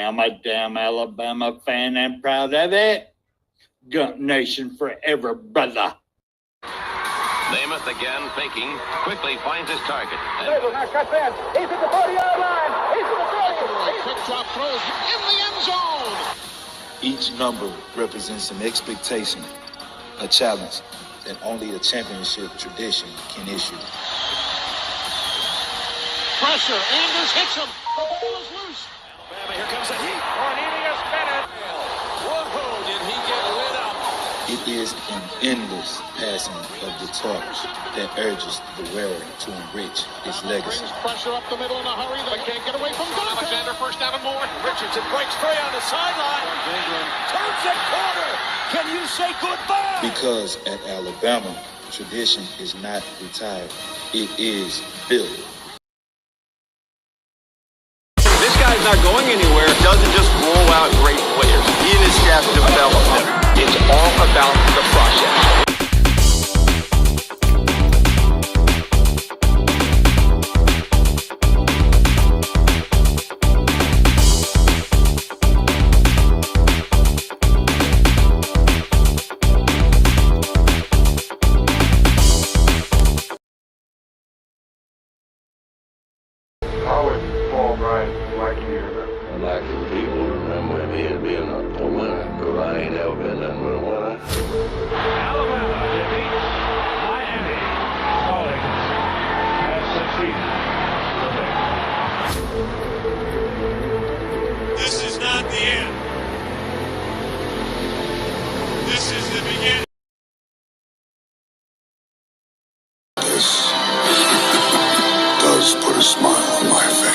am a damn Alabama fan and proud of it. Gump Nation forever, brother. Namath again thinking, quickly finds his target. Now cuts in. He's at the 40-yard line. He's at the 30. Quick drop throws in the end zone. Each number represents an expectation, a challenge that only a championship tradition can issue. Pressure. Anders hits him. The ball is loose. Alabama, here comes the heat. Cornelius Bennett. Whoa, did he get lit up? It is an endless passing of the torch that urges the wearer to enrich his legacy. Brings pressure up the middle in a hurry. They can't get away from Dante. Alexander, first down and more. Richardson breaks free on the sideline. Turns it corner. Can you say goodbye? Because at Alabama, tradition is not retired. It is built. This guy's not going anywhere. Doesn't just roll out great players. He and his staff develop them. It's all about the process. I'd like for people to remember me as being a winner, because I ain't never been nothing but a winner. Alabama defeats Miami. College has succeeded. This is not the end. This is the beginning. This does put a smile on my face.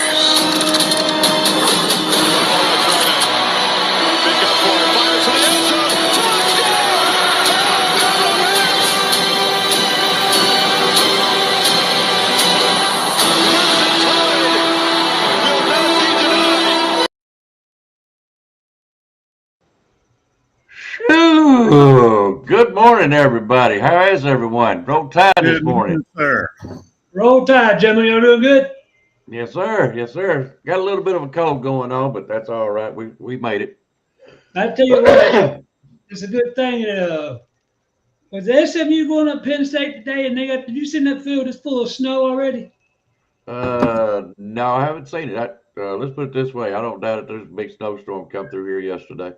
Good morning, everybody. How is everyone? Roll Tide this morning. Sir. Roll Tide, gentlemen. Y'all doing good? Yes, sir. Yes, sir. Got a little bit of a cold going on, but that's all right. We made it. I tell you what, it's a good thing. Was SMU going up Penn State today, and did you see that field is full of snow already? No, I haven't seen it. Let's put it this way. I don't doubt it. There's a big snowstorm come through here yesterday.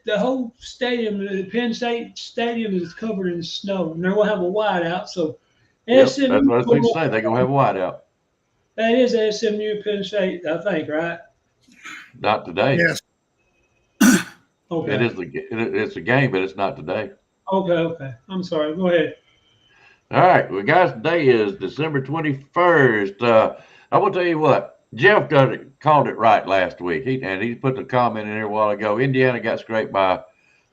The whole stadium, the Penn State stadium, is covered in snow, and they're gonna have a whiteout. So, SMU. That's what I was going to say. They're gonna have a whiteout. That is SMU Penn State, I think, right? Not today. Yes. Okay. It's a game, but it's not today. Okay. I'm sorry. Go ahead. All right. Well, guys, today is December 21st. I will tell you what. Jeff called it right last week. He put the comment in here a while ago. Indiana got scraped by.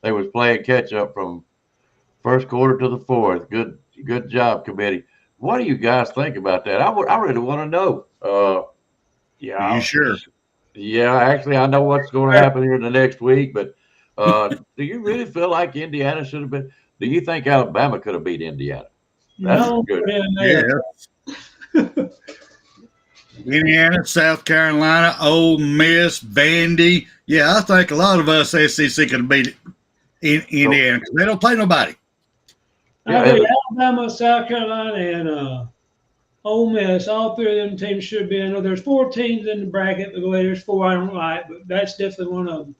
They was playing catch up from first quarter to the fourth. Good job, committee. What do you guys think about that? I really want to know. Yeah. You sure? Yeah, actually, I know what's going to happen here in the next week. But do you really feel like Indiana should have been? Do you think Alabama could have beat Indiana? That's No, good. Yeah. Indiana, South Carolina, Ole Miss, Vandy. Yeah, I think a lot of us SEC could have beat Indiana because they don't play nobody. I think Alabama, South Carolina, and Ole Miss, all three of them teams should be. I know there's 4 teams in the bracket, but there's 4 I don't like, but that's definitely one of them.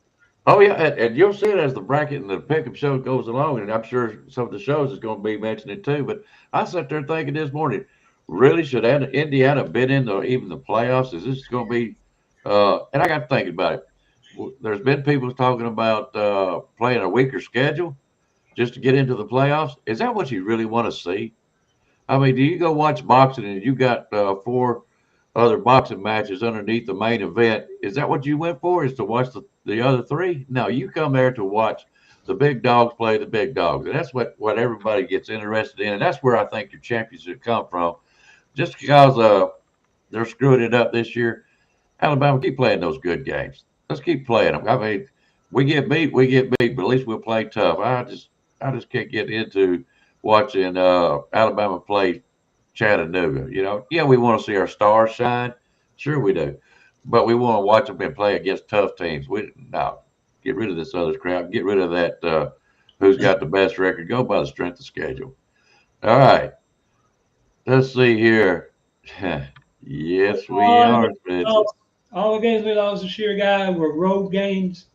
Oh, yeah, and you'll see it as the bracket and the pickup show goes along, and I'm sure some of the shows is going to be mentioning too. But I sat there thinking this morning, really, should Indiana been in even the playoffs? Is this going to be and I got thinking about it. There's been people talking about playing a weaker schedule just to get into the playoffs. Is that what you really want to see? I mean, do you go watch boxing and you got 4 other boxing matches underneath the main event? Is that what you went for, is to watch the other 3? No, you come there to watch the big dogs play the big dogs. And that's what everybody gets interested in. And that's where I think your championship come from. Just because they're screwing it up this year, Alabama, keep playing those good games. Let's keep playing them. I mean, we get beat, but at least we'll play tough. I just can't get into watching Alabama play Chattanooga. You know, yeah, we want to see our stars shine. Sure we do. but we want to watch them and play against tough teams. Get rid of this other crap. Get rid of that. Who's got the best record? Go by the strength of schedule. All right. Let's see here. Yes, we are. All the games we lost this year, guy, were road games.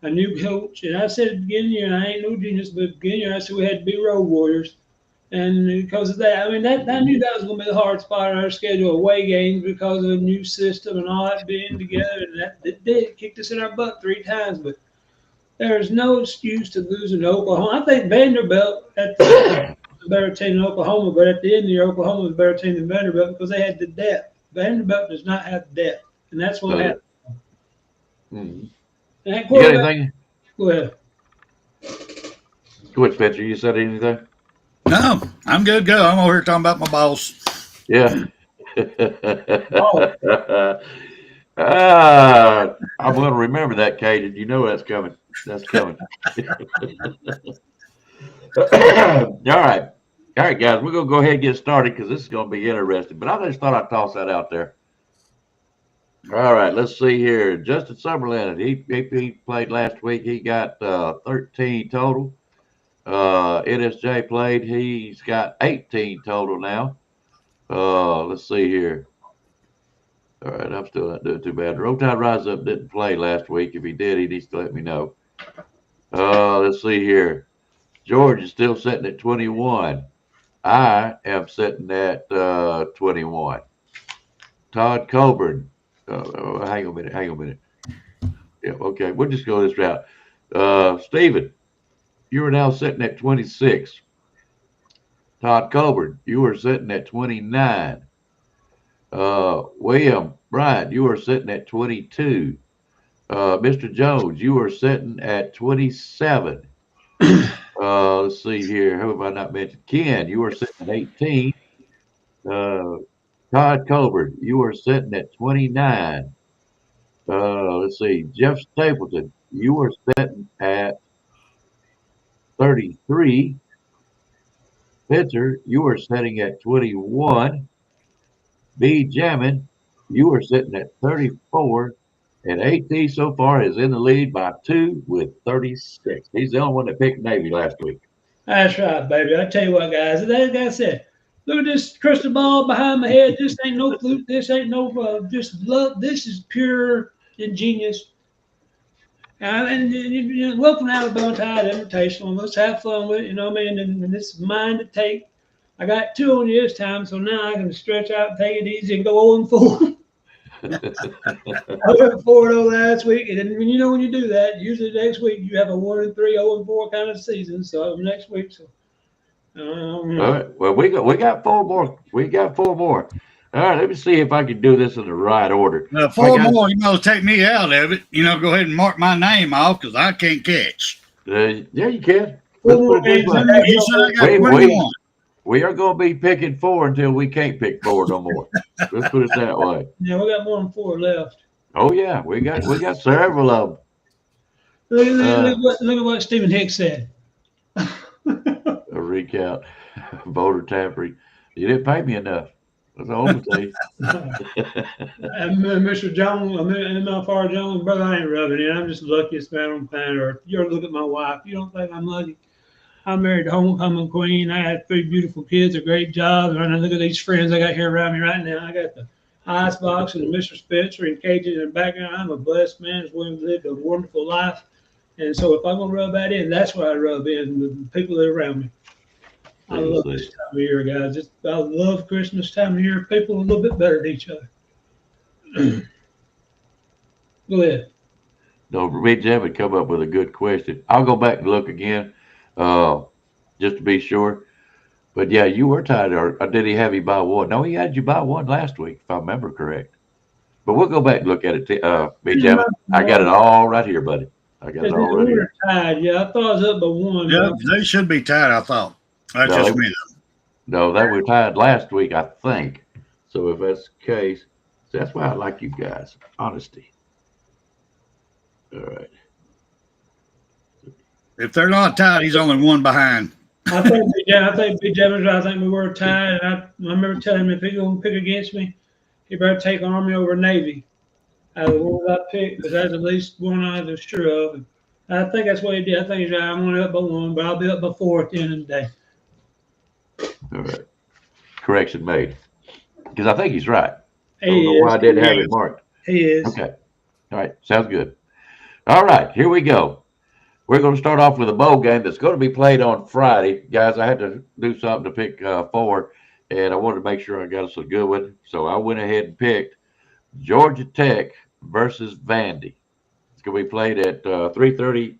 A new coach, and I said at the beginning of the year, and I ain't no genius, but at the beginning of the year, I said we had to be road warriors. And because of that, I mean, I knew that was going to be the hard spot on our schedule, away games, because of the new system and all that being together. And that did kicked us in our butt 3 times. But there's no excuse to losing to Oklahoma. I think Vanderbilt at the a better team than Oklahoma, but at the end of the year, Oklahoma was a better team than Vanderbilt because they had the depth. Vanderbilt does not have the depth, and that's what happened. Mm-hmm. And You got anything? Go ahead. Go ahead, Spencer. You said anything? No, I'm good. Go. I'm over here talking about my boss. Yeah. I'm going to remember that, Caden. You know that's coming. That's coming. All right, guys. We're going to go ahead and get started because this is going to be interesting. But I just thought I'd toss that out there. All right, let's see here. Justin Summerlin, he played last week. He got 13 total. NSJ played. He's got 18 total now. Let's see here. All right, I'm still not doing too bad. Roll Tide Rise Up didn't play last week. If he did, he needs to let me know. Let's see here. George is still sitting at 21. I am sitting at 21. Todd Coburn. Hang on a minute. Yeah, okay. We'll just go this route. Stephen, you are now sitting at 26. Todd Coburn, you are sitting at 29. William Bryant, you are sitting at 22. Mr. Jones, you are sitting at 27. Let's see here. Who have I not mentioned? Ken, you are sitting at 18. Todd Colbert, you are sitting at 29. Let's see. Jeff Stapleton, you are sitting at 33. Pitcher, you are sitting at 21. B. Jammin, you are sitting at 34. And AT so far is in the lead by 2 with 36. He's the only one that picked Navy last week. That's right, baby. I tell you what, guys. That guy said, look at this crystal ball behind my head. This ain't no fluke. This ain't no just love. This is pure ingenious. And welcome to Alabama Tide Invitational. Let's have fun with it. You know what I mean? And it's mine to take. I got 2 on you this time, so now I can stretch out and take it easy and go 0-4. I went 4-0 last week, and then when you do that, usually next week you have a 1-3, 0-4 kind of season. So next week, all right. Well, we got 4 more. We got 4 more. All right. Let me see if I can do this in the right order. 4 more. Take me out of it. Go ahead and mark my name off because I can't catch. Yeah, you can. You said I got 21. We are going to be picking 4 until we can't pick 4 no more. Let's put it that way. Yeah, we got more than 4 left. Oh yeah, we got several of them. Look at what Stephen Hicks said. A recount, voter tampering. You didn't pay me enough. That's all I'm saying. And Mr. Jones, and my father Jones, brother, I ain't rubbing it. I'm just the luckiest man on planet Earth. You ever look at my wife? You don't think I'm lucky? I married the homecoming queen. I had 3 beautiful kids, a great job. And I look at these friends I got here around me right now. I got the Icebox and Mr. Spencer and Cajun in the background. I'm a blessed man who's lived a wonderful life. And so if I'm going to rub that in, that's what I rub in, the people that are around me. I love this time of year, guys. I love Christmas time of year. People are a little bit better than each other. Go ahead. No, Big Jam would come up with a good question. I'll go back and look again. Just to be sure. But yeah, you were tied, or did he have you by 1? No, he had you by 1 last week, if I remember correct. But we'll go back and look at it. Big Jam, I got it all right here, buddy. I got it all right here. Tied. Yeah, I thought I was up by 1. Yeah, they should be tied, I thought. That's just me, though. No, they were tied last week, I think. So if that's the case, that's why I like you guys. Honesty. All right. If they're not tied, he's only 1 behind. I think Big Jam was right. I think we were tied. And I remember telling him if he's going to pick against me, he better take Army over Navy. out of the ones I picked, because that's at least one I was sure of. And I think that's what he did. I think he's right. I'm only up by 1, but I'll be up by 4 at the end of the day. All right. Correction made. Because I think he's right. I don't He know why I is. didn't have it marked. He is. Okay. All right. Sounds good. All right. Here we go. We're going to start off with a bowl game that's going to be played on Friday. Guys, I had to do something to pick 4, and I wanted to make sure I got us a good one. So I went ahead and picked Georgia Tech versus Vandy. It's going to be played at 3:30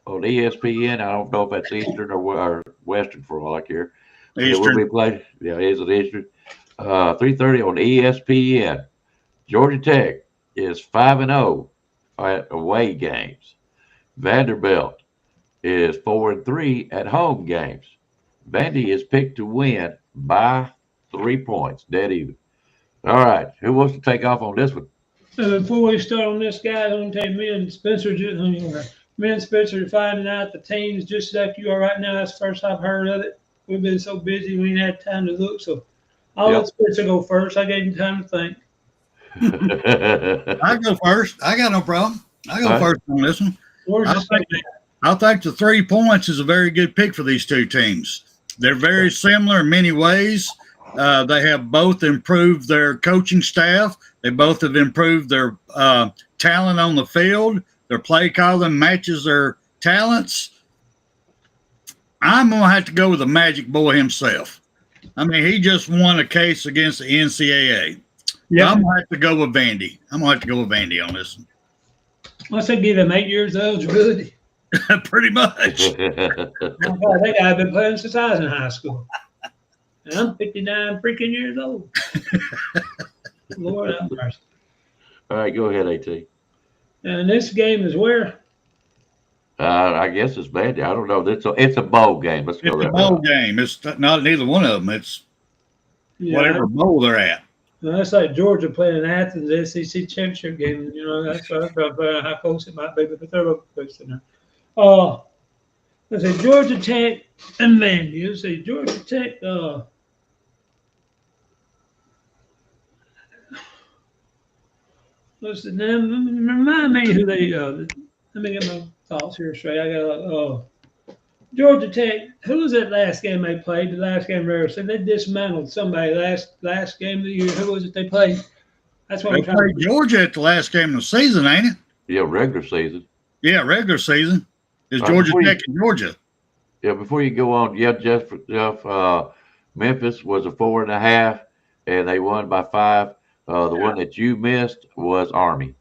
on ESPN. I don't know if that's Eastern or Western for all I care. It will be played. Yeah, is it Eastern? 3:30 on ESPN. Georgia Tech is 5-0 at away games. Vanderbilt is 4-3 at home games. Vandy is picked to win by 3 points, dead even. All right, who wants to take off on this one? Before we start on this, guys, I'm going to tell you, me and Spencer are finding out the teams just like you are right now. That's the first I've heard of it. We've been so busy, we ain't had time to look. So I'll let Spencer go first. I gave him time to think. I go first. I got no problem. I go first on this one. I think the 3 points is a very good pick for these two teams. They're very similar in many ways. They have both improved their coaching staff. They both have improved their talent on the field. Their play calling matches their talents. I'm going to have to go with the Magic Boy himself. I mean, he just won a case against the NCAA. Yeah, I'm going to have to go with Vandy. I'm going to have to go with Vandy on this one. Once they give him 8 years of eligibility. Pretty much. That guy been playing since I was in high school. And I'm 59 freaking years old. Lord have mercy. All right, go ahead, AT. And this game is where? I guess it's Vandy. I don't know. It's a bowl game. Let's go. It's a bowl game. It's not neither one of them. It's whatever bowl they're at. Well, that's like Georgia playing Athens SEC championship game. You know, that's how close it might be, but they're both close in there. Let's say Georgia Tech and Vandy. Let's say Georgia Tech. Remind me who they. Let me get my thoughts here straight. I got Georgia Tech. Who was that last game they played? The last game they dismantled somebody last game of the year. Who was it they played? That's what they played Georgia at the last game of the season, ain't it? Yeah, regular season. Yeah, regular season. It's Georgia Tech and Georgia. Yeah, before you go on, Jeff, Memphis was a 4.5, and they won by 5. The one that you missed was Army.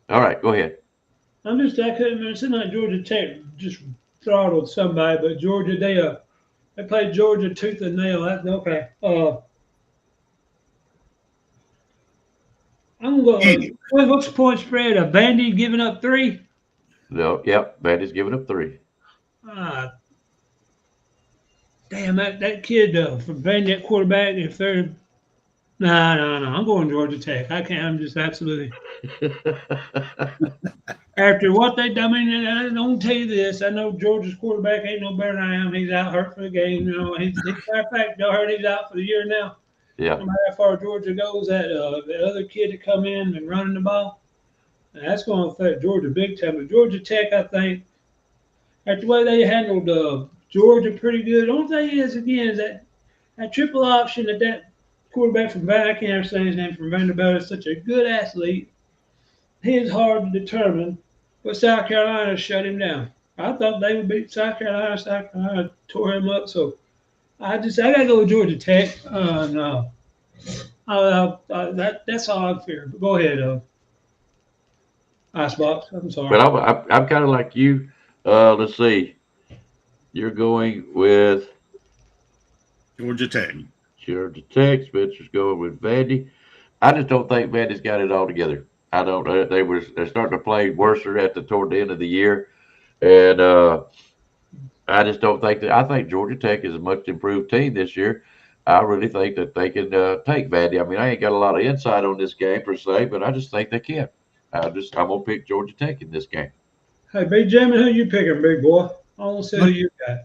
All right, go ahead. I couldn't remember. It seemed like Georgia Tech just throttled somebody, but Georgia, they played Georgia tooth and nail. That's okay. I'm going. What's the point spread? Vandy giving up 3? No, yep. Vandy's giving up 3. Damn, that kid from Vandy, that quarterback, if they're no, I'm going Georgia Tech. I can't. I'm just absolutely. After what they done, I mean, I don't tell you this. I know Georgia's quarterback ain't no better than I am. He's out hurt for the game. You know, he's matter of fact, y'all heard he's out for the year now. Yeah. No matter how far Georgia goes, that other kid to come in and running the ball, that's going to affect Georgia big time. But Georgia Tech, I think, after the way they handled Georgia pretty good. The only thing is that triple option that quarterback from Vanderbilt, I can't ever say his name, from Vanderbilt, is such a good athlete. He's hard to determine, but South Carolina shut him down. I thought they would beat South Carolina. South Carolina tore him up. So I got to go with Georgia Tech. No. That's all I fear. But go ahead, Icebox. I'm sorry. But I'm kind of like you. Let's see. You're going with Georgia Tech. Georgia Tech. Spencer's going with Vandy. I just don't think Vandy's got it all together. I don't. They're starting to play worse toward the end of the year, and I just don't think that. I think Georgia Tech is a much improved team this year. I really think that they can take Vandy. I mean, I ain't got a lot of insight on this game per se, but I just think they can. I'm gonna pick Georgia Tech in this game. Hey, Big Jamie, who you picking, big boy? I want to see who you got.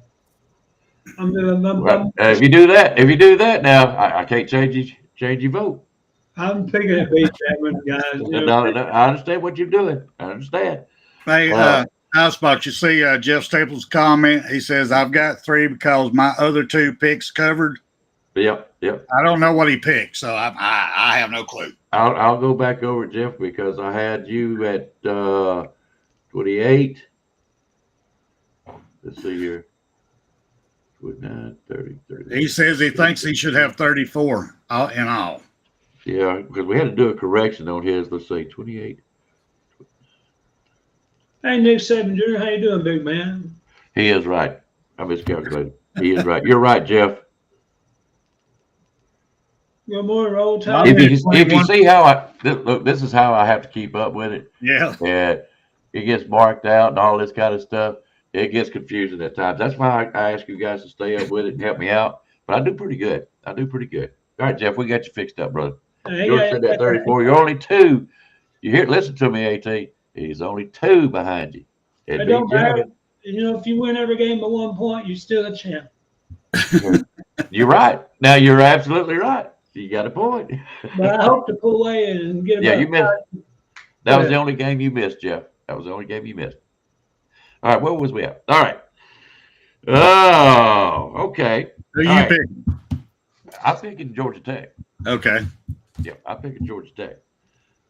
If you do that now, I can't change your vote. I'm thinking it beat Chapman, guys. You know, No, I understand what you're doing. I understand. Hey, Icebox, you see Jeff Staples' comment? He says, I've got 3 because my other 2 picks covered. Yep. I don't know what he picked, so I have no clue. I'll go back over, Jeff, because I had you at 28. Let's see here. 29, 30, 30. He says he thinks he should have 34 in all. Yeah, because we had to do a correction on his. Let's say 28. hey, Nick Saban Jr., how you doing, big man? He is right. I miscalculated. He is right. You're right, Jeff. Good morning, Roll Tide. If you see how look, this is how I have to keep up with it. Yeah. And it gets marked out and all this kind of stuff. It gets confusing at times. That's why I ask you guys to stay up with it and help me out. But I do pretty good. All right, Jeff, we got you fixed up, brother. George said that 34. You're only 2. Listen to me, AT. He's only 2 behind you. It don't matter. You know, if you win every game by 1 point, you're still a champ. You're right. Now, you're absolutely right. You got a point. But I hope to pull away and get you missed. That was the only game you missed, Jeff. That was the only game you missed. All right, where was we at? All right. Oh, okay. Who you pick? I'm picking Georgia Tech. Okay. Yeah, I'm picking Georgia Tech.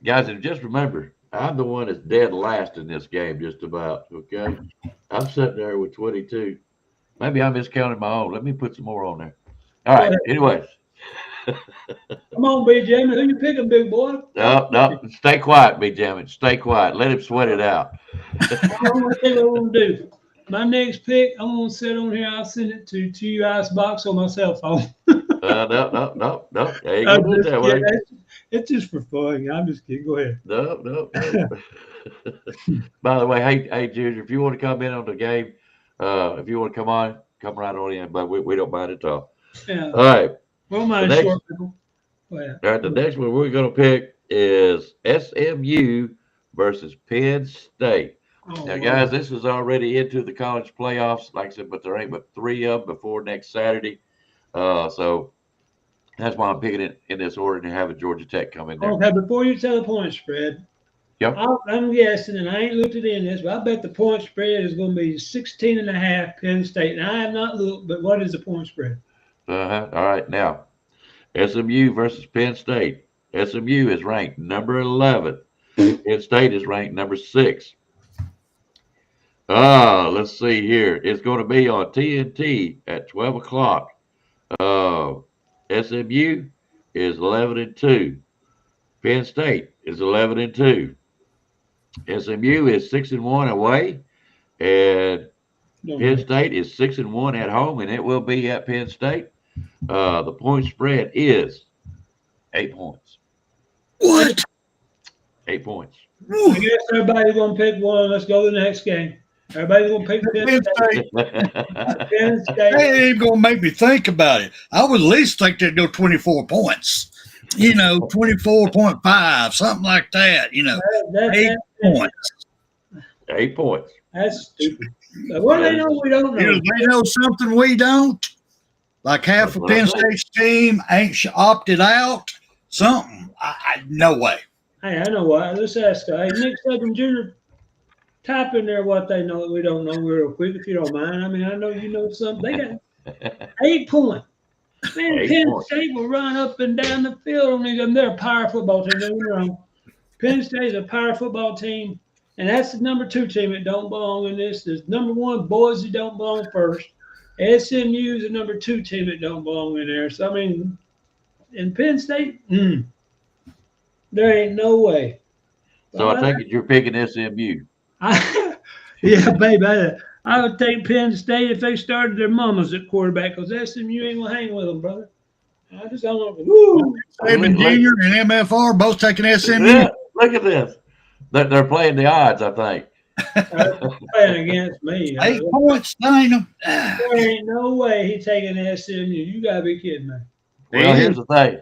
Guys, and just remember, I'm the one that's dead last in this game, just about. Okay. I'm sitting there with 22. Maybe I miscounted my own. Let me put some more on there. All right. Anyways. Come on, B-Jamin. Who you picking, big boy? No. Stay quiet, B-Jamin. Stay quiet. Let him sweat it out. I'm going to tell you what I'm going to do. My next pick, I'm going to sit on here. I'll send it to you Icebox on my cell phone. No. There you go. That way. It's just for fun. I'm just kidding. Go ahead. No. By the way, hey, Junior, if you want to come in on the game, if you want to come on, come right on in. But we don't mind at all. Yeah. All right. Well, my short people. All right. The next one we're going to pick is SMU versus Penn State. Now, guys, this is already into the college playoffs, like I said, but there ain't but 3 of them before next Saturday. So that's why I'm picking it in this order and having Georgia Tech come in there. Okay, before you tell the point spread, yep. I'm guessing, and I ain't looked at this, but I bet the point spread is going to be 16.5 Penn State. And I have not looked, but what is the point spread? All right, now SMU versus Penn State. SMU is ranked number 11. Penn State is ranked number 6. Let's see here. It's going to be on TNT at 12 o'clock. SMU is 11-2. Penn State is 11-2. SMU is 6-1 away, and Penn State is 6-1 at home, and it will be at Penn State. The point spread is 8 points. What? 8 points. I guess everybody's going to pick one. Let's go to the next game. Everybody's going to pick Penn State. Penn State. They ain't going to make me think about it. I would at least think they'd go 24 points. 24.5, something like that. 8 points. 8 points. That's stupid. What do they know we don't know? They know something we don't. Like half of Penn State's team ain't opted out. Something. No way. Hey, I know why. Let's ask. Hey, Nick Saban Jr., type in there what they know that we don't know real quick, if you don't mind. I mean, I know you know something. They got 8 points. Man, 8 Penn points. State will run up and down the field on them. They're a power football team. Don't get me wrong. Penn State's a power football team, and that's the number 2 team that don't belong in this. There's number 1, Boise don't belong first. SMU is the number 2 team that don't belong in there. So, I mean, in Penn State, there ain't no way. So I take it you're picking SMU. Yeah, baby. I would take Penn State if they started their mamas at quarterback, because SMU ain't going to hang with them, brother. I just don't know. Woo! Saban Jr. and MFR both taking SMU. Yeah, look at this. They're playing the odds, I think. They're playing against me. 8 points, Dana. There ain't no way he's taking SMU. You got to be kidding me. Well, here's the thing.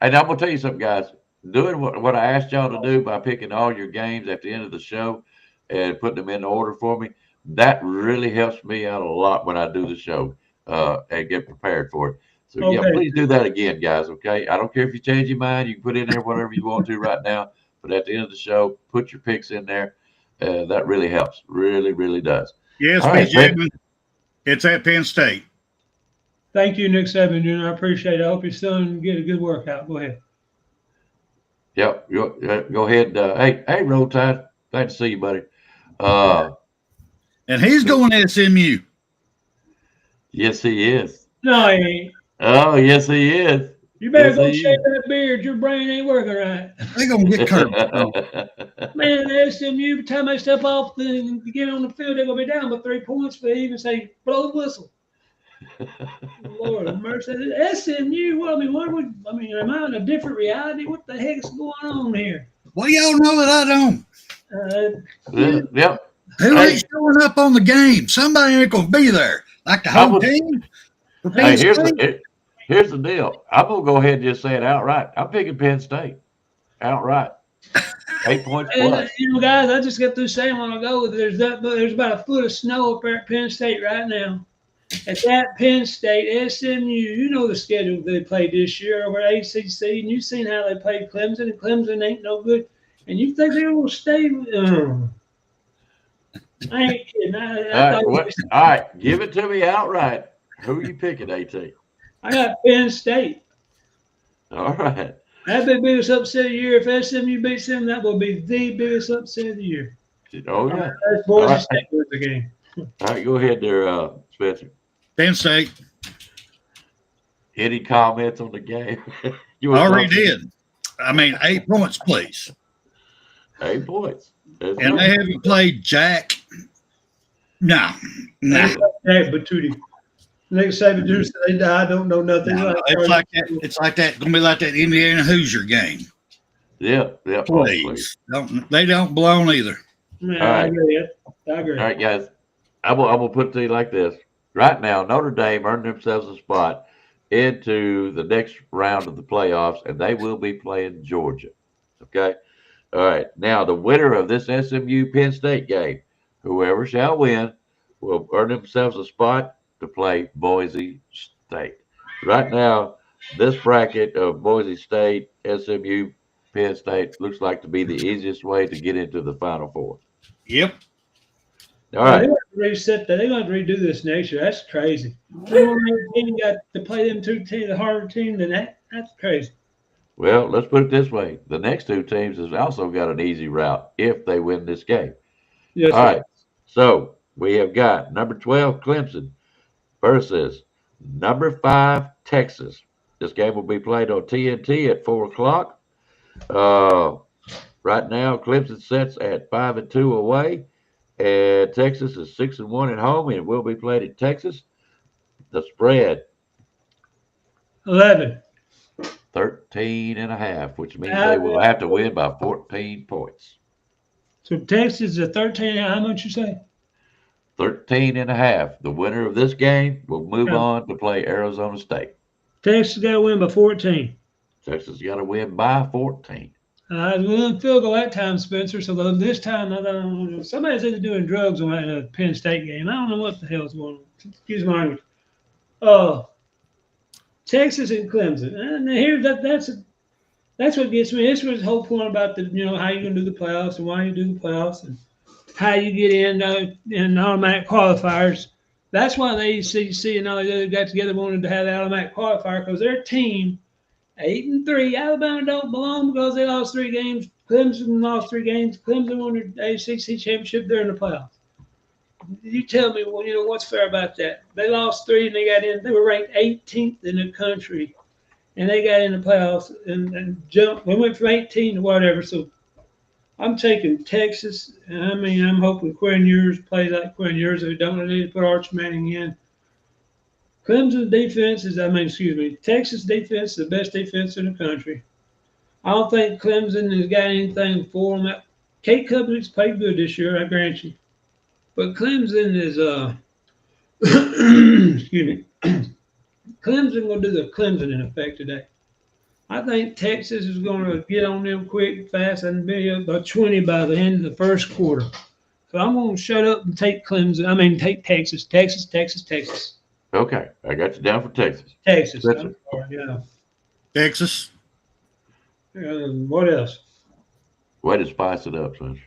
And I'm going to tell you something, guys. Doing what I asked y'all to do by picking all your games at the end of the show and putting them in order for me, that really helps me out a lot when I do the show and get prepared for it. So Okay. yeah, please do that again, guys. Okay. I don't care if you change your mind. You can put in there whatever you want to right now. But at the end of the show, put your picks in there. That really helps. Really, really does. Yes, All right, Jim. It's at Penn State. Thank you, Nick Saban Jr. I appreciate it. I hope your son get a good workout. Go ahead. Yep. Go ahead. Hey, Roll Tide. Glad to see you, buddy. And he's going to SMU. Yes, he is. No, he ain't. Oh, yes, he is. You better Yes, go he shave is. that beard. Your brain ain't working right. They're going to get curbed. Man, SMU, by the time they step off and get on the field, they're going to be down by 3 points. But they even say, blow the whistle. Lord of mercy. SMU, well, am I in a different reality? What the heck is going on here? Well, y'all know that I don't. Yep. Who ain't showing up on the game? Somebody ain't going to be there. Like the home team? Hey, here's the deal. I'm going to go ahead and just say it outright. I'm picking Penn State. Outright. 8 points plus. Guys, I just got through saying a while ago, there's about a foot of snow up there at Penn State right now. At that Penn State, SMU, you know the schedule they played this year over at ACC, and you've seen how they played Clemson, and Clemson ain't no good. And you think they're going to stay? I ain't kidding. All right, give it to me outright. Who are you picking, AT? I got Penn State. All right. That'd be the biggest upset of the year. If SMU beats them, that will be the biggest upset of the year. Oh, yeah. That's Boise State wins the game. All right, go ahead there, Spencer. Penn State. Any comments on the game? You already did. 8 points, please. 8 points. And they haven't played Jack. No. Jack Batutti. Nick Saban Jr. said I don't know nothing. No, it's like that. It's like that. Going to be like that Indiana Hoosier game. Yeah. Please. They don't belong either. Man, All right. I agree. All right, guys. I'm gonna put it to you like this. Right now, Notre Dame earned themselves a spot into the next round of the playoffs, and they will be playing Georgia. Okay? All right. Now, the winner of this SMU Penn State game, whoever shall win, will earn themselves a spot to play Boise State. Right now, this bracket of Boise State, SMU, Penn State looks like to be the easiest way to get into the Final Four. Yep. All right. They're going to reset that. They're going to redo this next year. That's crazy. Team got to play them two teams, the harder team than that. That's crazy. Well, let's put it this way. The next two teams has also got an easy route if they win this game. Yes, all right. So we have got number 12, Clemson, versus number 5, Texas. This game will be played on TNT at 4 o'clock. Right now, Clemson sits at 5-2 away. And Texas is 6-1 at home, and it will be played in Texas. The spread 11. 13.5, which means they will have to win by 14 points. So Texas is a 13. How much you say? 13.5. The winner of this game will move on to play Arizona State. Texas got to win by 14. Texas got to win by 14. I was willing field goal that time, Spencer. So this time, I don't know. Somebody's into doing drugs on that Penn State game. I don't know what the hell's going on. Excuse my language. Texas and Clemson. And here, that's what gets me. This was the whole point about how you're going to do the playoffs and why you do the playoffs and how you get in automatic qualifiers. That's why the ACC and all the other got together wanted to have the automatic qualifier because their team. 8-3. Alabama don't belong because they lost 3 games. Clemson lost 3 games. Clemson won the ACC championship. They're in the playoffs. You tell me, what's fair about that? They lost 3 and they got in. They were ranked 18th in the country, and they got in the playoffs and jumped. We went from 18 to whatever. So I'm taking Texas. And I'm hoping Quinn Ewers plays like Quinn Ewers. They don't need to put Arch Manning in. Clemson's defense Texas defense is the best defense in the country. I don't think Clemson has got anything for them. Kate Cuplin's played good this year, I grant you. But Clemson is, Clemson will do the Clemson in effect today. I think Texas is going to get on them quick, fast, and be up by 20 by the end of the first quarter. So I'm going to shut up and take Texas. Texas. Okay, I got you down for Texas. Texas. Spencer. I'm sorry, yeah. Texas. What else? Way to spice it up, Spencer.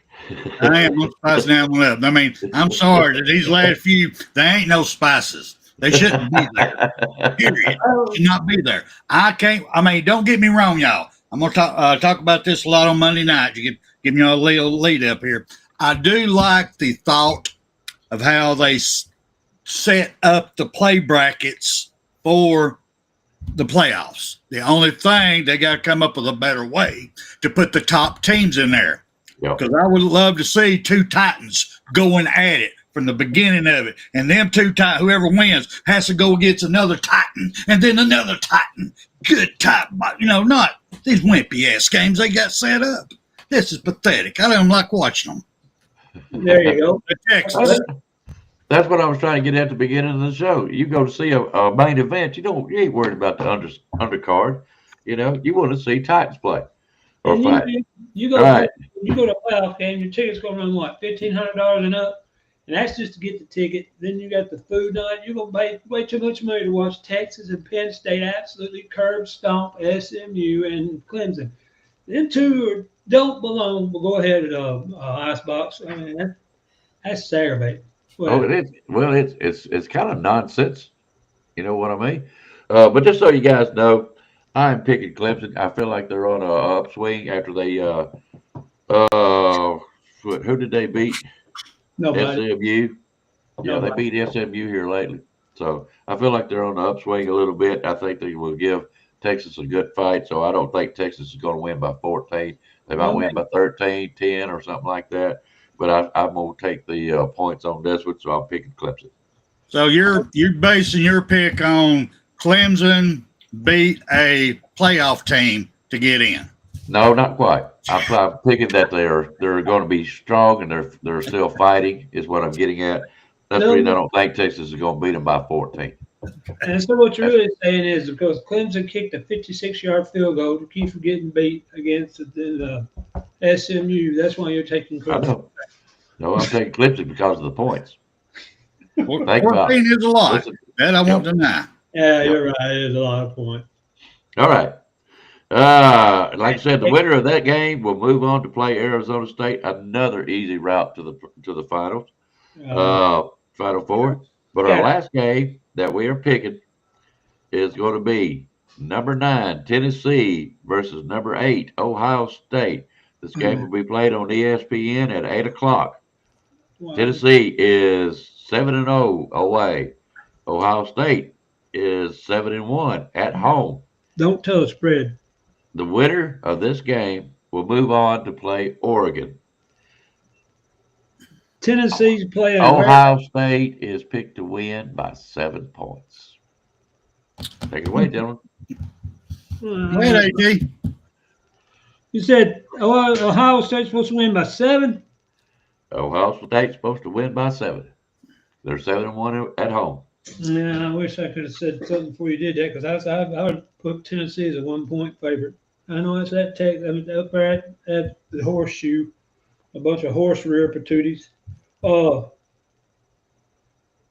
I am gonna spice that one up. I mean, I'm sorry that these last few, there ain't no spices. They shouldn't be there. Period. Should not be there. I can't. I mean, don't get me wrong, y'all. I'm gonna talk about this a lot on Monday night. You can give me a little lead up here. I do like the thought of how they set up the play brackets for the playoffs. The only thing they got to come up with a better way to put the top teams in there. Because I would love to see two Titans going at it from the beginning of it. And them two Titans, whoever wins, has to go against another Titan and then another Titan. Good Titan. Not these wimpy ass games they got set up. This is pathetic. I don't like watching them. There you go. Texas. That's what I was trying to get at the beginning of the show. You go to see a main event, you ain't worried about the undercard. You want to see Titans play or fight. You go to a playoff game, your ticket's gonna run what, $1,500 and up, and that's just to get the ticket. Then you got the food on it. You're gonna pay way too much money to watch Texas and Penn State absolutely curb stomp SMU and Clemson. Them two don't belong. We'll go ahead at Icebox. I mean, that's aggravating. Oh, it is. Well, it's kind of nonsense. You know what I mean? But just so you guys know, I'm picking Clemson. I feel like they're on a upswing after they who did they beat? Nobody. SMU. Yeah, they beat SMU here lately. So I feel like they're on the upswing a little bit. I think they will give Texas a good fight. So I don't think Texas is going to win by 14. They might win by 13, 10, or something like that. But I'm going to take the points on this one, so I'm picking Clemson. So you're basing your pick on Clemson beat a playoff team to get in? No, not quite. I'm picking that they're going to be strong and they're still fighting is what I'm getting at. That's the reason I don't think Texas is going to beat them by 14. And so what you're really saying is because Clemson kicked a 56-yard field goal to keep from getting beat against the SMU, that's why you're taking Clemson. No, I'm taking Clemson because of the points. 14 is a lot. Listen, that I won't deny. Yeah, you're right. It is a lot of points. All right. Like I said, the winner of that game will move on to play Arizona State. Another easy route to the finals, Final Four. But our last game that we are picking is going to be number 9 Tennessee versus number 8 Ohio State. This game will be played on ESPN at 8:00. Wow. Tennessee is 7-0 away. Ohio State is 7-1 at home. Don't tell the spread. The winner of this game will move on to play Oregon. Tennessee's playing. Ohio State is picked to win by 7 points. Take it away, gentlemen. Wait, AD. You said Ohio State's supposed to win by 7? Ohio State's supposed to win by 7. They're 7-1 at home. Yeah, I wish I could have said something before you did that because I would put Tennessee as a 1-point favorite. I know it's that up there at the horseshoe, a bunch of horse rear patooties.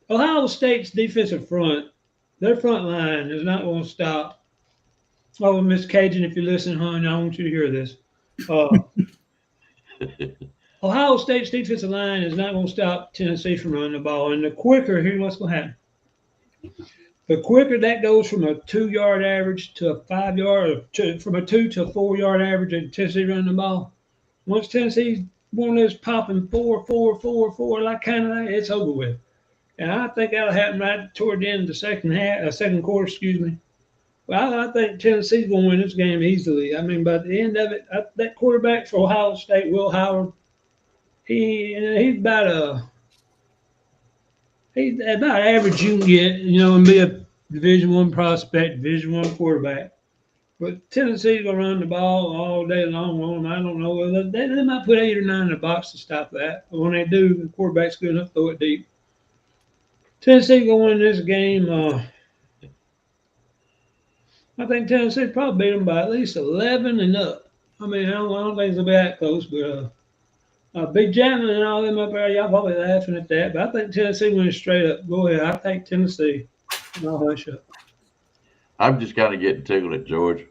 Ohio State's defensive front, their front line is not going to stop. Oh, Miss Cajun, if you listen, hon, I want you to hear this. Ohio State's defensive line is not going to stop Tennessee from running the ball. And the quicker, here's what's going to happen. The quicker that goes from a 2-yard average to a 5-yard, from a 2 to a 4-yard average in Tennessee running the ball. Once Tennessee's one of those popping 4, like kind of that, it's over with. And I think that'll happen right toward the end of the second quarter, excuse me. Well, I think Tennessee's going to win this game easily. I mean, by the end of it, that quarterback for Ohio State, Will Howard, he's about average you can get, and be a Division I prospect, Division I quarterback. But Tennessee's going to run the ball all day long on them. I don't know. They might put 8 or 9 in the box to stop that. But when they do, the quarterback's good enough to throw it deep. Tennessee's going to win this game. I think Tennessee probably beat them by at least 11 and up. I mean, I don't think it'll be that close, but Big Jamin and all them up there, y'all probably laughing at that. But I think Tennessee wins straight up. Go ahead. I take Tennessee. No, hush up. I'm just kind of getting tickled at George.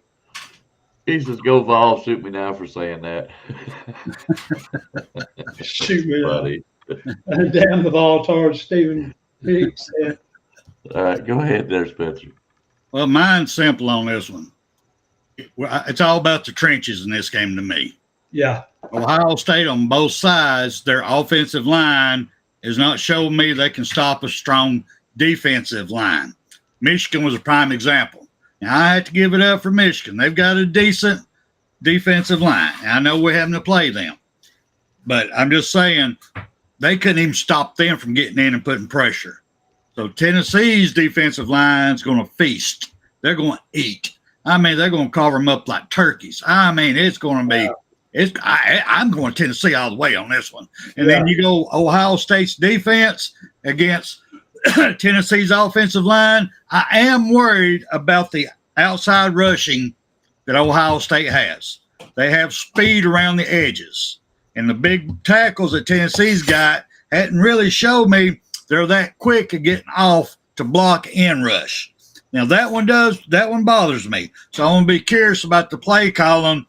He says, "Go Vols, shoot me now for saying that." Shoot me now. Buddy. Damn the ball towards Stephen Hicks. Yeah. All right, go ahead there, Spencer. Well, mine's simple on this one. It's all about the trenches in this game to me. Yeah. Ohio State on both sides, their offensive line has not shown me they can stop a strong defensive line. Michigan was a prime example. Now, I had to give it up for Michigan. They've got a decent defensive line. I know we're having to play them. But I'm just saying they couldn't even stop them from getting in and putting pressure. So Tennessee's defensive line is going to feast. They're going to eat. I mean, they're going to cover them up like turkeys. I mean, it's going to be I'm going Tennessee all the way on this one. And then you go Ohio State's defense against Tennessee's offensive line. I am worried about the outside rushing that Ohio State has. They have speed around the edges. And the big tackles that Tennessee's got hadn't really showed me they're that quick at getting off to block and rush. Now that one bothers me. So I'm going to be curious about the play calling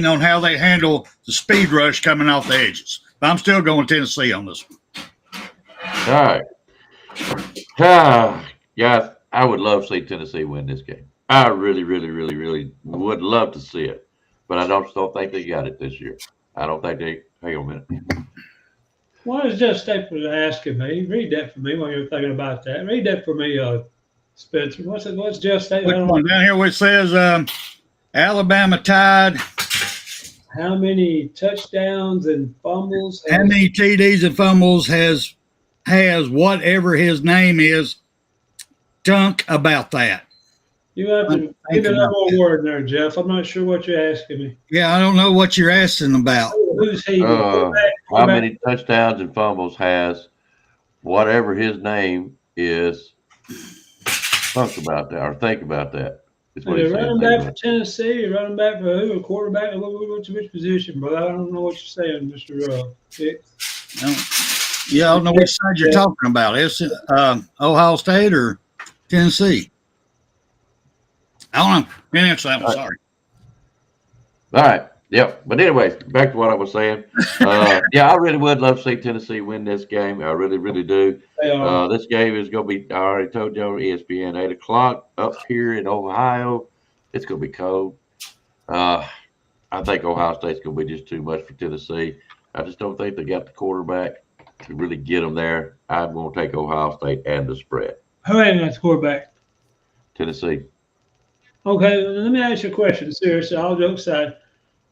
on how they handle the speed rush coming off the edges. But I'm still going Tennessee on this one. All right. Guys, I would love to see Tennessee win this game. I really, really, really, really would love to see it. But I don't think they got it this year. I don't think they – hang on a minute. What is Jeff Staples asking me? Read that for me while you're thinking about that. Read that for me, Spencer. What's Jeff Staples? Which one? Down here where it says Alabama Tide. How many touchdowns and fumbles? How many TDs and fumbles has whatever his name is dunk about that? You have to give it one more word there, Jeff. I'm not sure what you're asking me. Yeah, I don't know what you're asking about. Who's he? How many touchdowns and fumbles has whatever his name is? Think about that. Is what he's running saying. back for Tennessee, running back for who? A quarterback? Which position, brother? I don't know what you're saying, Mr. Hicks. Yeah, I don't know which side you're talking about. It's Ohio State or Tennessee. I don't know. Can't answer that one. Sorry. All right. Yep. But anyways, back to what I was saying. Yeah, I really would love to see Tennessee win this game. I really, really do. This game is going to be, I already told you, on ESPN, 8 o'clock up here in Ohio. It's going to be cold. I think Ohio State's going to be just too much for Tennessee. I just don't think they got the quarterback to really get them there. I'm going to take Ohio State and the spread. Who ain't got the quarterback? Tennessee. Okay, let me ask you a question. Seriously, all jokes aside.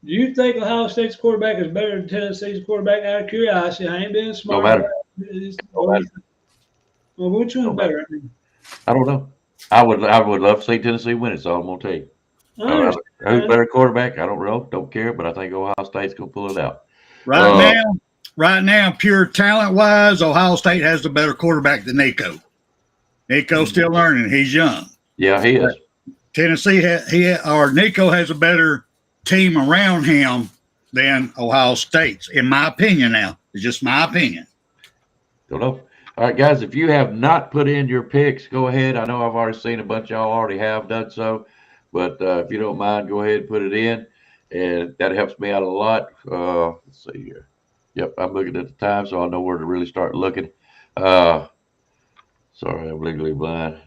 Do you think Ohio State's quarterback is better than Tennessee's quarterback? Out of curiosity, I ain't being smart. No matter. Well, which one's better? I don't know. I would love to see Tennessee win it, so I'm going to tell you. Who's better quarterback? I don't care, but I think Ohio State's going to pull it out. Right now, pure talent-wise, Ohio State has the better quarterback than Nico. Nico's still learning. He's young. Yeah, he is. Tennessee, Nico has a better team around him than Ohio State's, in my opinion now. It's just my opinion. Don't know. All right, guys, if you have not put in your picks, go ahead. I know I've already seen a bunch of y'all already have done so, but if you don't mind, go ahead and put it in, and that helps me out a lot. Let's see here. Yep, I'm looking at the time, so I know where to really start looking. Sorry, I'm legally blind.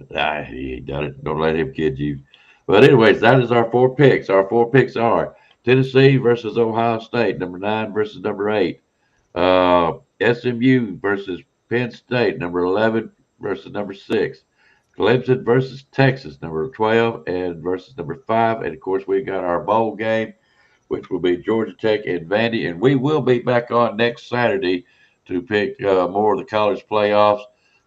He ain't done it. Don't let him kid you. But anyways, that is our 4 picks. Our 4 picks are Tennessee versus Ohio State, number 9 versus number 8. SMU versus Penn State, number 11 versus number 6. Clemson versus Texas, number 12 and versus number 5. And, of course, we got our bowl game, which will be Georgia Tech and Vandy. And we will be back on next Saturday to pick more of the college playoffs.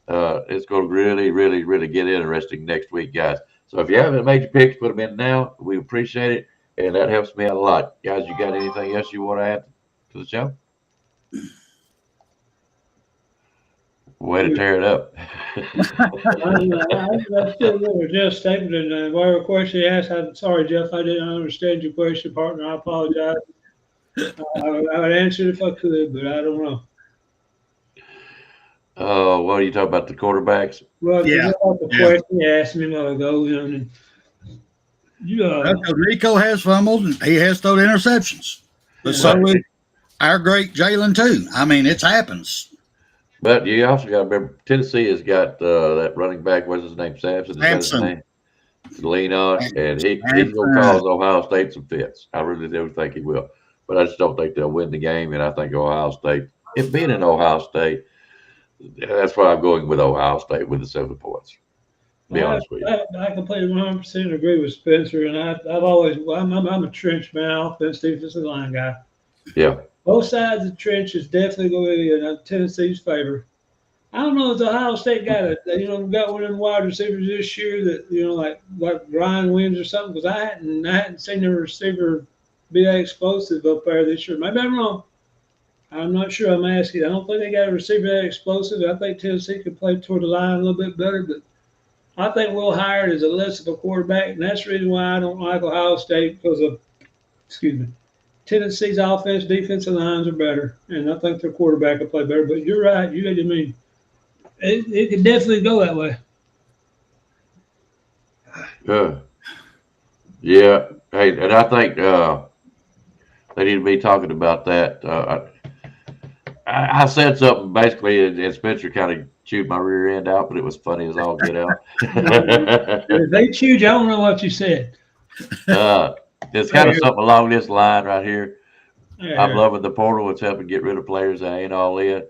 It's going to really, really, really get interesting next week, guys. So if you haven't made your picks, put them in now. We appreciate it, and that helps me out a lot. Guys, you got anything else you want to add to the show? Way to tear it up. I'm still with Jeff Stapleton. Whatever question you asked, I'm sorry, Jeff, I didn't understand your question, partner. I apologize. I would answer it if I could, but I don't know. Oh, what are you talking about? The quarterbacks? Well, to Yeah, go off the yeah. question you asked me a while ago, Rico has fumbled and he has thrown interceptions, but Yeah. so is our great Jalen too. I mean, it happens. But you also got to remember Tennessee has got that running back. What's his name? Sampson. Is that his Samson. name? To lean on, and he's going to cause Ohio State some fits. I really do think he will, but I just don't think they'll win the game. And I think Ohio State, it being in Ohio State, that's why I'm going with Ohio State with the 7 points. To be honest with you. I completely 100% agree with Spencer, and I'm a trench man, offense, defensive line guy. Yeah. Both sides of the trench is definitely going to be in Tennessee's favor. I don't know if Ohio State got one of them wide receivers this year that like Ryan Williams or something, because I hadn't seen a receiver be that explosive up there this year. Maybe I'm wrong. I'm not sure. I'm asking. I don't think they got a receiver that explosive. I think Tennessee could play toward the line a little bit better, but I think Will Hyatt is a less of a quarterback, and that's the reason why I don't like Ohio State, because of, Tennessee's offense, defensive lines are better, and I think their quarterback will play better. But you're right. It could definitely go that way. Yeah. Hey, and I think they need to be talking about that. I said something basically, and Spencer kind of chewed my rear end out, but it was funny as all get out. If they chewed you, I don't know what you said. It's kind of something along this line right here. Yeah. I'm loving the portal. It's helping get rid of players that ain't all in,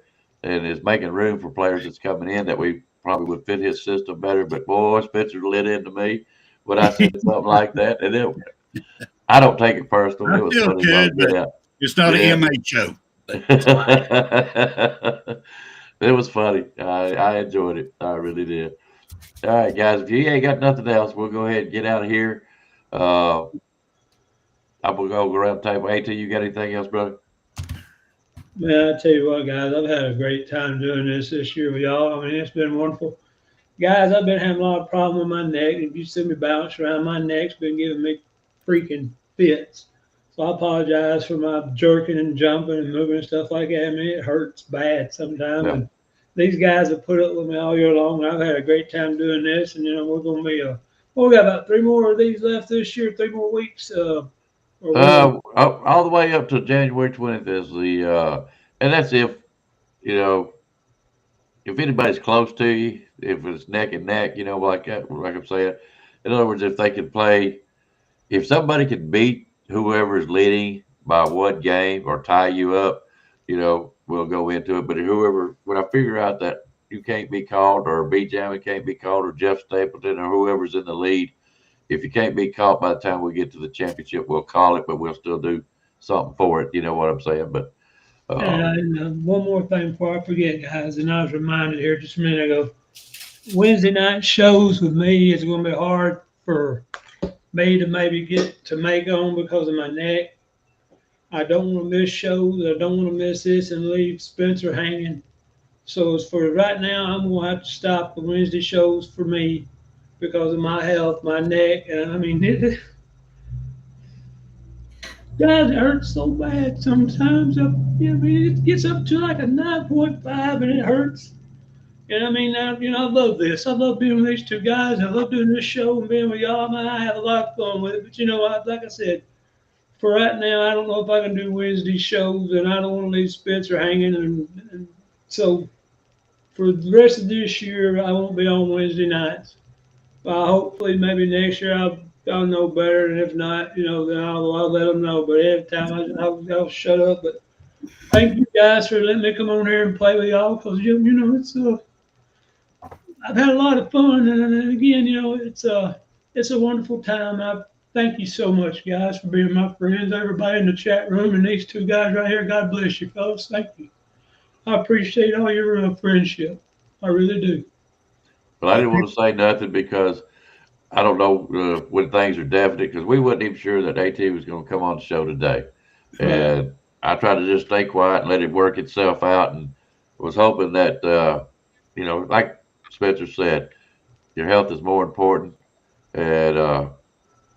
and it's making room for players that's coming in that we probably would fit his system better. But boy, Spencer lit into me when I said something like that, and I don't take it personal. It was feel funny. good, but it's not an MH show. It was funny. I enjoyed it. I really did. All right, guys. If you ain't got nothing else, we'll go ahead and get out of here. I'm gonna go around the table. AT, you got anything else, brother? Man, I tell you what, guys, I've had a great time doing this year with y'all. I mean, it's been wonderful. Guys, I've been having a lot of problems with my neck. If you see me bounce around, my neck's been giving me freaking fits. So I apologize for my jerking and jumping and moving and stuff like that. I mean, it hurts bad sometimes. Yeah. And these guys have put up with me all year long. And I've had a great time doing this. And, we're going to be, we got about 3 more of these left this year, 3 more weeks. All the way up to January 20th is and that's if anybody's close to you, if it's neck and neck, like that, like I'm saying. In other words, if they can play, if somebody can beat whoever is leading by 1 game or tie you up, we'll go into it. But when I figure out that you can't be called, or B. Jammin can't be called, or Jeff Stapleton, or whoever's in the lead, if you can't be caught by the time we get to the championship, we'll call it, but we'll still do something for it. You know what I'm saying? But and one more thing before I forget, guys, and I was reminded here just a minute ago, Wednesday night shows with me is going to be hard for me to maybe get to make on because of my neck. I don't want to miss shows. I don't want to miss this and leave Spencer hanging. So as for right now, I'm going to have to stop the Wednesday shows for me because of my health, my neck. And I mean, guys, it hurts so bad sometimes. It gets up to like a 9.5 and it hurts. And I mean, I love this. I love being with these 2 guys. I love doing this show and being with y'all. Man, I have a lot of fun with it. But like I said, for right now, I don't know if I can do Wednesday shows, and I don't want to leave Spencer hanging. And so for the rest of this year, I won't be on Wednesday nights. Hopefully, maybe next year I'll know better, and if not, then I'll let them know. But every time I'll shut up. But thank you guys for letting me come on here and play with y'all, because it's I've had a lot of fun, and again, it's a wonderful time. I thank you so much, guys, for being my friends. Everybody in the chat room, and these 2 guys right here. God bless you, fellas. Thank you. I appreciate all your friendship. I really do. Well, I didn't want to say nothing because I don't know when things are definite, because we wasn't even sure that AT was going to come on the show today. And I tried to just stay quiet and let it work itself out, and was hoping that, like Spencer said, your health is more important. And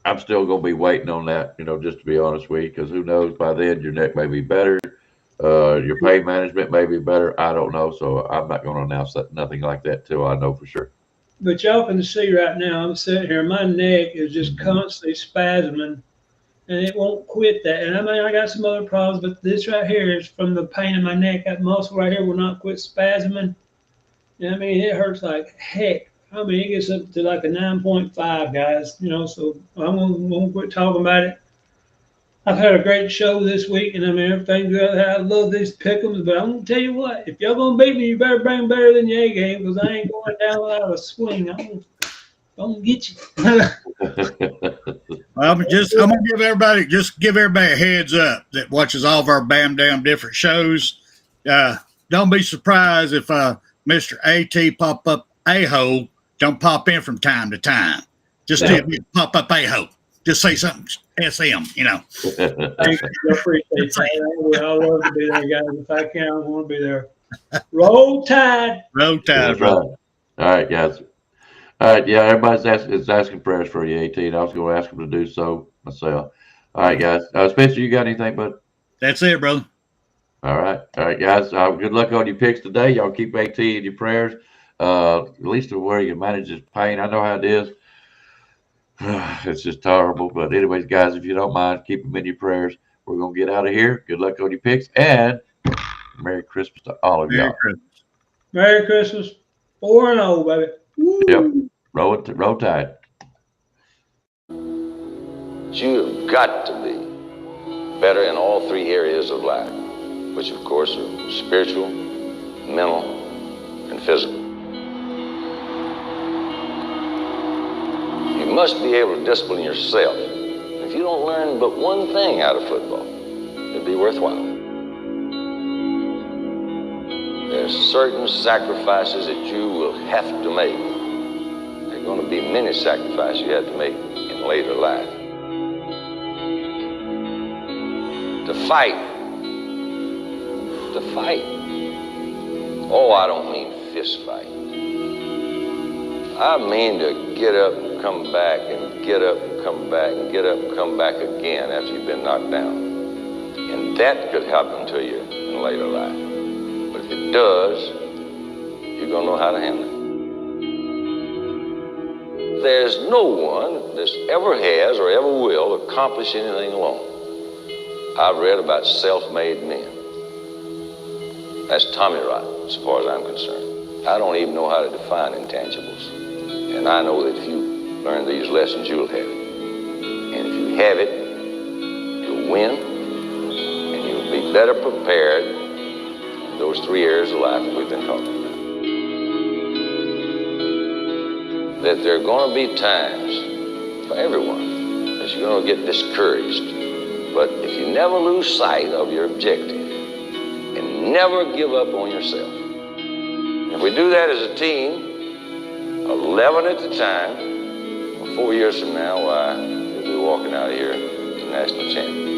I'm still going to be waiting on that, just to be honest with you, because who knows, by then your neck may be better, Your pay management may be better. I don't know. So I'm not going to announce that, nothing like that till I know for sure. But y'all can see right now, I'm sitting here, my neck is just constantly spasming, and it won't quit that. And I mean, I got some other problems, but this right here is from the pain in my neck. That muscle right here will not quit spasming. And I mean, it hurts like heck. I mean, it gets up to like a 9.5, guys. You know, so I won't quit talking about it. I've had a great show this week, and I mean, everything good. I love these pick'ems, but I'm gonna tell you what: if y'all gonna beat me, you better bring better than your A game, because I ain't going down without a swing. I'm gonna get you. Well, I'm gonna give everybody a heads up that watches all of our Bam Damn different shows. Don't be surprised if Mr. AT pop up a-hole don't pop in from time to time. Just pop up a-hole. Just say something SM, you know. Thank you. I appreciate that. I love to be there, guys. If I can, I want to be there. Roll Tide. Roll Tide, Right. All right, guys. All right, yeah, everybody's asking prayers for you, AT. And I was going to ask them to do so myself. All right, guys. Spencer, you got anything, bud? That's it, brother. All right, guys. Good luck on your picks today. Y'all keep AT in your prayers. At least to where you can manage his pain. I know how it is. It's just horrible. But anyways, guys, if you don't mind, keep them in your prayers. We're going to get out of here. Good luck on your picks. And Merry Christmas to all of y'all. Merry Christmas. 4-0, baby. Woo. Yep. Roll Tide. You've got to be better in all three areas of life, which of course are spiritual, mental, and physical. You must be able to discipline yourself. If you don't learn but one thing out of football, it'd be worthwhile. There's certain sacrifices that you will have to make. There are going to be many sacrifices you have to make in later life. To fight. Oh, I don't mean fist fight. I mean to get up and come back and get up and come back and get up and come back again after you've been knocked down. And that could happen to you in later life. But if it does, you're going to know how to handle it. There's no one that ever has or ever will accomplish anything alone. I've read about self-made men. That's Tommy Rot, as far as I'm concerned. I don't even know how to define intangibles. And I know that if you learn these lessons, you'll have it. And if you have it, you'll win, and you'll be better prepared in those three areas of life that we've been talking about. That there are going to be times for everyone that you're going to get discouraged. But if you never lose sight of your objective and never give up on yourself, if we do that as a team, 11 at the time, 4 years from now, why, we'll be walking out of here as national champions.